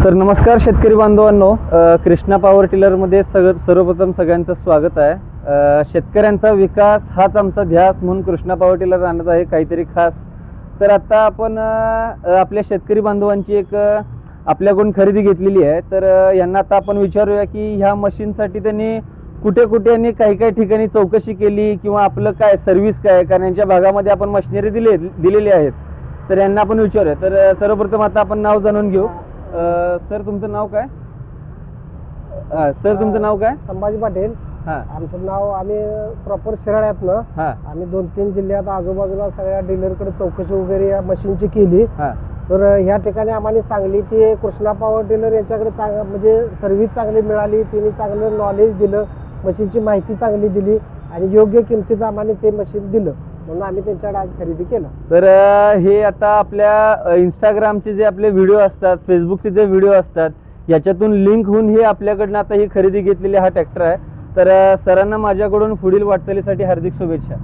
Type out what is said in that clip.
तर नमस्कार शेतकरी बांधवांनो, कृष्णा पॉवर टिलर मध्ये सर्वप्रथम सगळ्यांचं स्वागत आहे। शेतकऱ्यांचा विकास हाच आमचा ध्यास म्हणून कृष्णा पॉवर टिलर आणत आहे काहीतरी खास। तर आता आपण आपल्या शेतकरी बांधवांची एक आपल्याकडून खरेदी घेतलेली आहे। तर यांना आता आपण विचारूया की ह्या मशीनसाठी त्यांनी कुठे कुठे आणि काही ठिकाणी चौकशी केली किंवा आपलं काय सर्व्हिस काय, कारण यांच्या भागामध्ये आपण मशिनरी दिलेली आहेत। तर यांना आपण विचारूया। तर सर्वप्रथम आता आपण नाव जाणून घेऊ। सर तुमचं नाव काय? सर तुमचं नाव काय? संभाजी पाटील। आमचं नाव, आम्ही प्रॉपर शिराळ्यातनं, आम्ही 2-3 जिल्ह्यात आजूबाजूला सगळ्या डीलरकडे चौकशी वगैरे या मशीनची केली। तर ह्या ठिकाणी आम्हाला सांगली की कृष्णा पॉवर टिलर यांच्याकडे म्हणजे सर्व्हिस चांगली मिळाली, त्यांनी चांगलं नॉलेज दिलं, मशीनची माहिती चांगली दिली आणि योग्य किमतीत आम्हाला ते मशीन दिलं, म्हणून आम्ही त्यांच्याकडे आज खरेदी केलं। तर हे आता आपल्या इंस्टाग्रामचे जे आपले व्हिडिओ असतात, फेसबुकचे जे व्हिडिओ असतात, याच्यातून लिंक होऊन हे आपल्याकडनं आता ही खरेदी घेतलेली हा ट्रॅक्टर आहे। तर सरांना माझ्याकडून पुढील वाटचालीसाठी हार्दिक शुभेच्छा।